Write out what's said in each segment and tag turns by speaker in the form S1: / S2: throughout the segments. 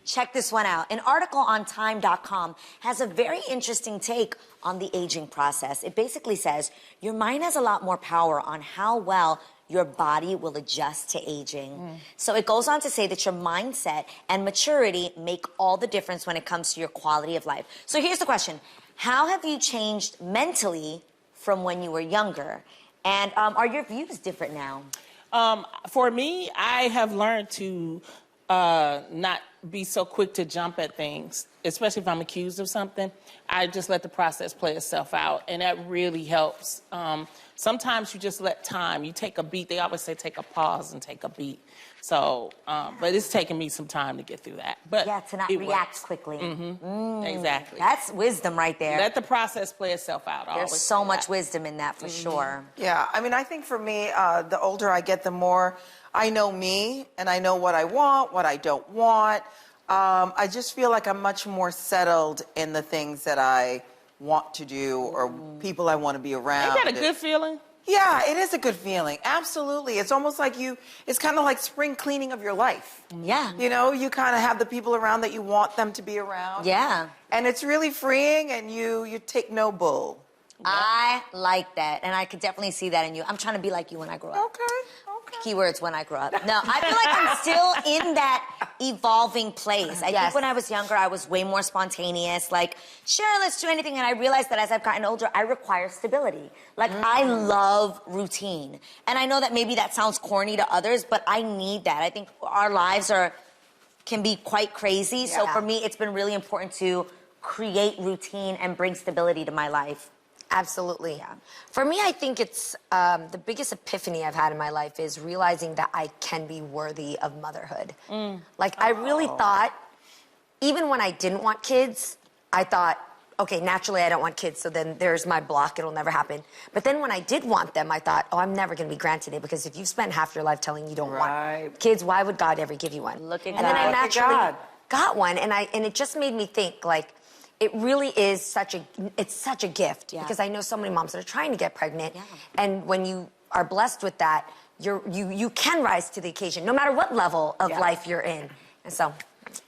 S1: Check this one out. An article on time.com has a very interesting take on the aging process. It basically says your mind has a lot more power on how well your body will adjust to aging. So it goes on to say that your mindset and maturity make all the difference when it comes to your quality of life. So here's the question. How have you changed mentally from when you were younger? And are your views different now?
S2: For me, I have learned to not be so quick to jump at things, especially if I'm accused of something. I just let the process play itself out, and that really helps. Sometimes you just let time, you take a beat. They always say take a pause and take a beat. So, but it's taken me some time to get through that. But
S1: yeah, to not react quickly.
S2: Exactly.
S1: That's wisdom right there.
S2: Let the process play itself out.
S1: There's so much wisdom in that for sure.
S3: Yeah, I mean, I think for me, the older I get, the more I know me, and I know what I want, what I don't want. I just feel like I'm much more settled in the things that I want to do or people I want to be around.
S2: Ain't that a good feeling?
S3: Yeah, it is a good feeling. Absolutely. It's almost like it's kind of like spring cleaning of your life.
S1: Yeah.
S3: You know, you kind of have the people around that you want them to be around.
S1: Yeah.
S3: And it's really freeing, and you take no bull.
S1: I like that, and I could definitely see that in you. I'm trying to be like you when I grow up.
S3: Okay.
S1: Keywords when I grow up. No, I feel like I'm still in that evolving place. I think when I was younger, I was way more spontaneous. Like, sure, let's do anything. And I realized that as I've gotten older, I require stability. Like, I love routine. And I know that maybe that sounds corny to others, but I need that. I think our lives can be quite crazy. Yeah. So for me, it's been really important to create routine and bring stability to my life.
S4: Absolutely. Yeah. For me, I think it's the biggest epiphany I've had in my life is realizing that I can be worthy of motherhood. Like, I really thought, even when I didn't want kids, I thought, okay, naturally I don't want kids, so then there's my block, it'll never happen. But then when I did want them, I thought, oh, I'm never going to be granted it, because if you've spent half your life telling you don't want kids, why would God ever give you one?
S1: Look at
S4: and then I naturally got one, and it just made me think, like, it really is such a gift, because I know so many moms that are trying to get pregnant, and when you are blessed with that, you can rise to the occasion, no matter what level of life you're in. And so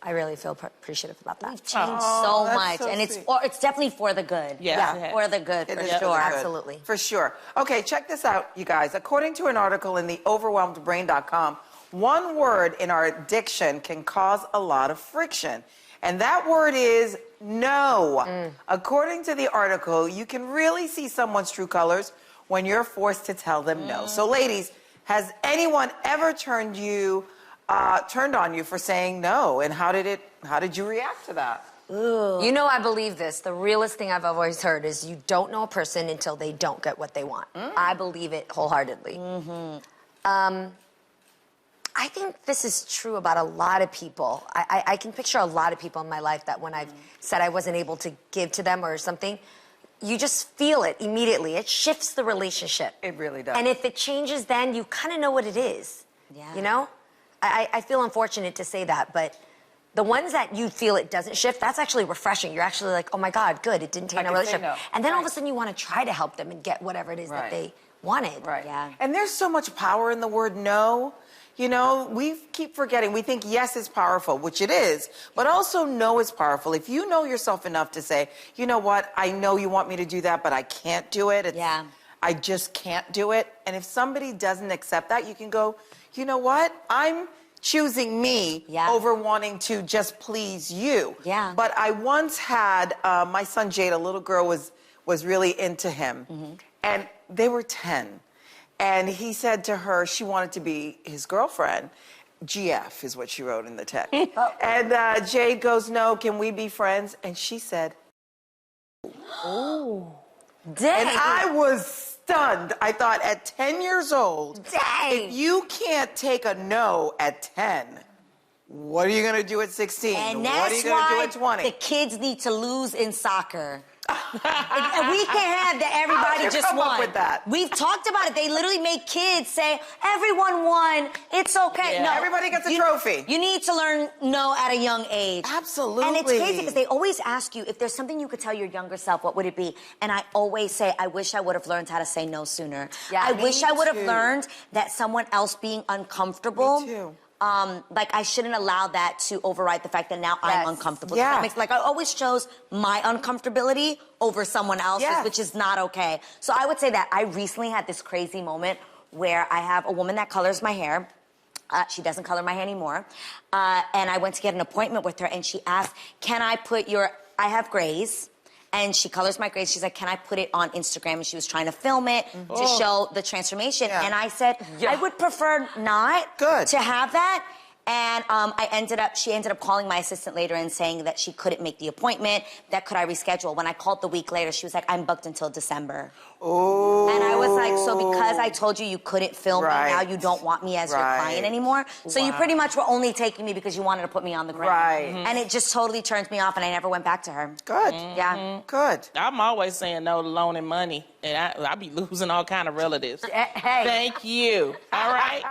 S4: I really feel appreciative about that.
S1: We've changed so much,
S3: so
S1: and it's definitely for the good.
S2: Yeah,
S1: for the good, for sure.
S4: Absolutely.
S3: For sure. Okay, check this out, you guys. According to an article in the overwhelmedbrain.com, one word in our diction can cause a lot of friction. And that word is no. According to the article, you can really see someone's true colors when you're forced to tell them no. So ladies, has anyone ever turned on you for saying no? And how did you react to that?
S4: Ugh. You know, I believe this. The realest thing I've always heard is you don't know a person until they don't get what they want. I believe it wholeheartedly. I think this is true about a lot of people. I can picture a lot of people in my life that when I've said I wasn't able to give to them or something, you just feel it immediately. It shifts the relationship.
S3: It really does.
S4: And if it changes then, you kind of know what it is.
S1: Yeah.
S4: You know? I feel unfortunate to say that, but the ones that you feel it doesn't shift, that's actually refreshing. You're actually like, oh my God, good, it didn't take no relationship. No. And then all of a sudden you want to try to help them and get whatever it is that they wanted.
S3: Right.
S1: Yeah.
S3: And there's so much power in the word no. You know, we keep forgetting. We think yes is powerful, which it is, but also no is powerful. If you know yourself enough to say, you know what, I know you want me to do that, but I can't do it. I just can't do it. And if somebody doesn't accept that, you can go, you know what, I'm choosing me over wanting to just please you.
S1: Yeah.
S3: But I once had my son Jade, a little girl was really into him, and they were 10. And he said to her she wanted to be his girlfriend. GF is what she wrote in the text. And Jade goes, no, can we be friends? And she said,
S1: oh, dang.
S3: And I was stunned. I thought at 10 years old, if you can't take a no at 10, what are you going to do at 16?
S1: And
S3: what are you going to do at 20?
S1: The kids need to lose in soccer. We can't have that everybody just won.
S3: With that?
S1: We've talked about it. They literally make kids say, everyone won. It's okay.
S3: Yeah.
S1: No,
S3: everybody gets a trophy.
S1: You need to learn no at a young age.
S3: Absolutely.
S1: And it's crazy because they always ask you, if there's something you could tell your younger self, what would it be? And I always say, I wish I would have learned how to say no sooner. Yeah, I wish I would have learned that someone else being uncomfortable like I shouldn't allow that to override the fact that now I'm uncomfortable.
S3: Yeah.
S1: So that makes, like, I always chose my uncomfortability over someone else's, which is not okay. So I would say that I recently had this crazy moment where I have a woman that colors my hair. She doesn't color my hair anymore. And I went to get an appointment with her, and she asked, can I put I have grays, and she colors my grays. She's like, can I put it on Instagram? And she was trying to film it to show the transformation. And I said, I would prefer not to have that. And she ended up calling my assistant later and saying that she couldn't make the appointment, that could I reschedule. When I called the week later, she was like, I'm booked until December.
S3: Oh.
S1: And I was like, so because I told you couldn't film me, now you don't want me as your client anymore? So you pretty much were only taking me because you wanted to put me on the ground.
S3: Right.
S1: And it just totally turned me off, and I never went back to her.
S3: Good.
S1: Yeah.
S3: Good.
S2: I'm always saying no to loaning money, and I be losing all kind of relatives.
S4: Hey.
S2: Thank you. All right.